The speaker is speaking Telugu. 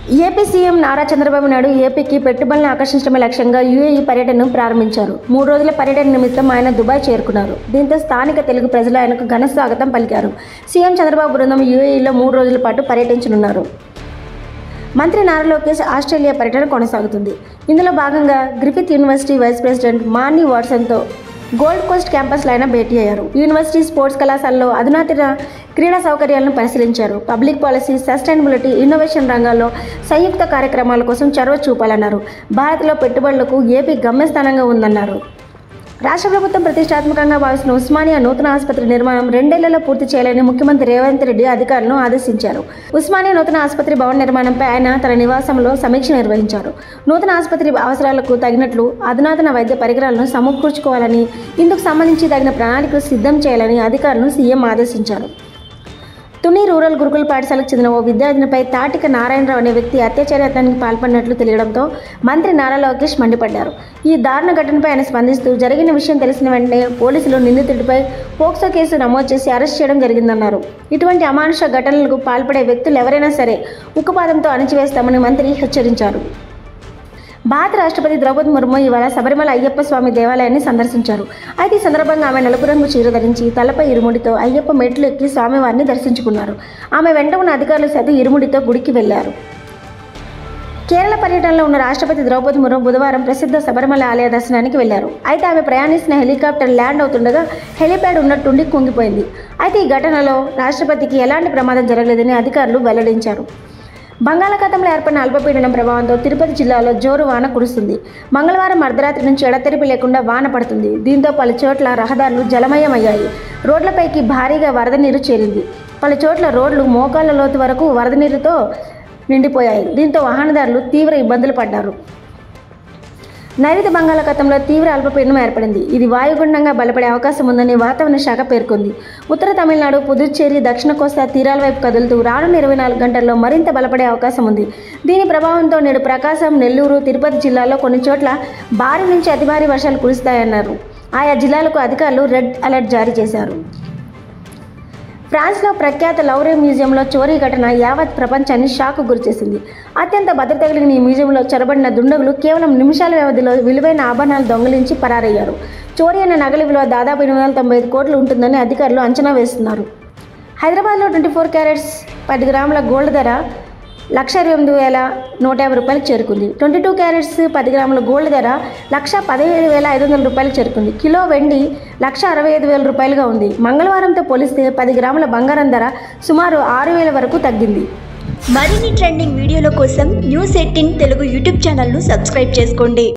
ఏపీ సీఎం నారా చంద్రబాబు నాయుడు ఏపీకి పెట్టుబడులను ఆకర్షించడమే లక్ష్యంగా యూఏఈ పర్యటనను ప్రారంభించారు. 3 రోజుల పర్యటన నిమిత్తం ఆయన దుబాయ్ చేరుకున్నారు. దీంతో స్థానిక తెలుగు ప్రజలు ఆయనకు ఘన స్వాగతం పలికారు. సీఎం చంద్రబాబు బృందం యూఏఈలో 3 రోజుల పాటు పర్యటించనున్నారు. మంత్రి నారా లోకేష్ ఆస్ట్రేలియా పర్యటన కొనసాగుతుంది. ఇందులో భాగంగా Griffith University vice president Marnie వాట్సన్తో గోల్డ్ కోస్ట్ క్యాంపస్లో ఆయన భేటీ అయ్యారు. యూనివర్సిటీ స్పోర్ట్స్ కళాశాలలో అధునాతన క్రీడా సౌకర్యాలను పరిశీలించారు. పబ్లిక్ పాలసీ, సస్టైనబిలిటీ, ఇన్నోవేషన్ రంగాల్లో సంయుక్త కార్యక్రమాల కోసం చొరవ చూపాలన్నారు. భారత్లో పెట్టుబడులకు ఏపీ గమ్యస్థానంగా ఉందన్నారు. రాష్ట్ర ప్రభుత్వం ప్రతిష్టాత్మకంగా భావిస్తున్న ఉస్మానియా నూతన ఆసుపత్రి నిర్మాణం 2 ఏళ్లలో పూర్తి చేయాలని ముఖ్యమంత్రి రేవంత్ రెడ్డి అధికారులను ఆదేశించారు. ఉస్మానియా నూతన ఆసుపత్రి భవన నిర్మాణంపై ఆయన తన నివాసంలో సమీక్ష నిర్వహించారు. నూతన ఆసుపత్రి అవసరాలకు తగినట్లు అధునాతన వైద్య పరికరాలను సమకూర్చుకోవాలని, ఇందుకు సంబంధించి తగిన ప్రణాళికలు సిద్ధం చేయాలని అధికారులను సీఎం ఆదేశించారు. తుని రూరల్ గురుకుల పాఠశాలకు చెందిన ఓ విద్యార్థినిపై తాటిక నారాయణరావు అనే వ్యక్తి అత్యాచారానికి పాల్పడినట్లు తెలియడంతో మంత్రి నారా లోకేష్ మండిపడ్డారు. ఈ దారుణ ఘటనపై ఆయన స్పందిస్తూ జరిగిన విషయం తెలిసిన వెంటనే పోలీసులు నిందితుడిపై పోక్సో కేసు నమోదు చేసి అరెస్ట్ చేయడం జరిగిందన్నారు. ఇటువంటి అమానుష ఘటనలకు పాల్పడే వ్యక్తులు ఎవరైనా సరే ఉక్కుపాదంతో అణిచివేస్తామని మంత్రి హెచ్చరించారు. భారత రాష్ట్రపతి ద్రౌపది ముర్ము ఇవాళ శబరిమల అయ్యప్ప స్వామి దేవాలయాన్ని సందర్శించారు. అయితే ఈ సందర్భంగా ఆమె నలుపు రంగు చీర ధరించి తలపై ఇరుముడితో అయ్యప్ప మెట్లు ఎక్కి స్వామివారిని దర్శించుకున్నారు. ఆమె వెంట ఉన్న అధికారులు సైతం ఇరుముడితో గుడికి వెళ్లారు. కేరళ పర్యటనలో ఉన్న రాష్ట్రపతి ద్రౌపది ముర్ము బుధవారం ప్రసిద్ధ శబరిమల ఆలయ దర్శనానికి వెళ్లారు. అయితే ఆమె ప్రయాణిస్తున్న హెలికాప్టర్ ల్యాండ్ అవుతుండగా హెలిప్యాడ్ ఉన్నట్టుండి కుంగిపోయింది. అయితే ఈ ఘటనలో రాష్ట్రపతికి ఎలాంటి ప్రమాదం జరగలేదని అధికారులు వెల్లడించారు. బంగాళాఖాతంలో ఏర్పడిన అల్పపీడనం ప్రభావంతో తిరుపతి జిల్లాలో జోరు వాన కురుస్తుంది. మంగళవారం అర్ధరాత్రి నుంచి ఎడతెరిపి లేకుండా వాన పడుతుంది. దీంతో పలు చోట్ల రహదారులు జలమయమయ్యాయి. రోడ్లపైకి భారీగా వరద నీరు చేరింది. పలు చోట్ల రోడ్లు మోకాళ్ల లోతు వరకు వరద నీరుతో నిండిపోయాయి. దీంతో వాహనదారులు తీవ్ర ఇబ్బందులు పడ్డారు. నైరుతి బంగాళాఖాతంలో తీవ్ర అల్పపీడనం ఏర్పడింది. ఇది వాయుగుండంగా బలపడే అవకాశం ఉందని వాతావరణ శాఖ పేర్కొంది. ఉత్తర తమిళనాడు, పుదుచ్చేరి, దక్షిణ కోస్తా తీరాల వైపు కదులుతూ రానున్న 24 గంటల్లో మరింత బలపడే అవకాశం ఉంది. దీని ప్రభావంతో నేడు ప్రకాశం, నెల్లూరు, తిరుపతి జిల్లాల్లో కొన్ని చోట్ల భారీ నుంచి అతి భారీ వర్షాలు కురుస్తాయన్నారు. ఆయా జిల్లాలకు అధికారులు రెడ్ అలర్ట్ జారీ చేశారు. ఫ్రాన్స్లో ప్రఖ్యాత లౌరే మ్యూజియంలో చోరీ ఘటన యావత్ ప్రపంచాన్ని షాక్కు గురిచేసింది. అత్యంత భద్రత కలిగిన ఈ మ్యూజియంలో చొరబడిన దుండగులు కేవలం నిమిషాల వ్యవధిలో విలువైన ఆభరణాలు దొంగిలించి పరారయ్యారు. చోరీ అయిన నగల విలువ దాదాపు 895 కోట్లు ఉంటుందని అధికారులు అంచనా వేస్తున్నారు. హైదరాబాద్లో 24 క్యారెట్స్ 10 గ్రాముల గోల్డ్ ధర 1,28,150 రూపాయలకు చేరుకుంది. 22 క్యారెట్స్ 10 గ్రాముల గోల్డ్ ధర 1,15,500 రూపాయలకు చేరుకుంది. కిలో వెండి 1,65,000 రూపాయలుగా ఉంది. మంగళవారంతో పోలిస్తే 10 గ్రాముల బంగారం ధర సుమారు 6,000 వరకు తగ్గింది. మరిన్ని ట్రెండింగ్ వీడియోల కోసం న్యూస్ 18 తెలుగు యూట్యూబ్ ఛానల్ను సబ్స్క్రైబ్ చేసుకోండి.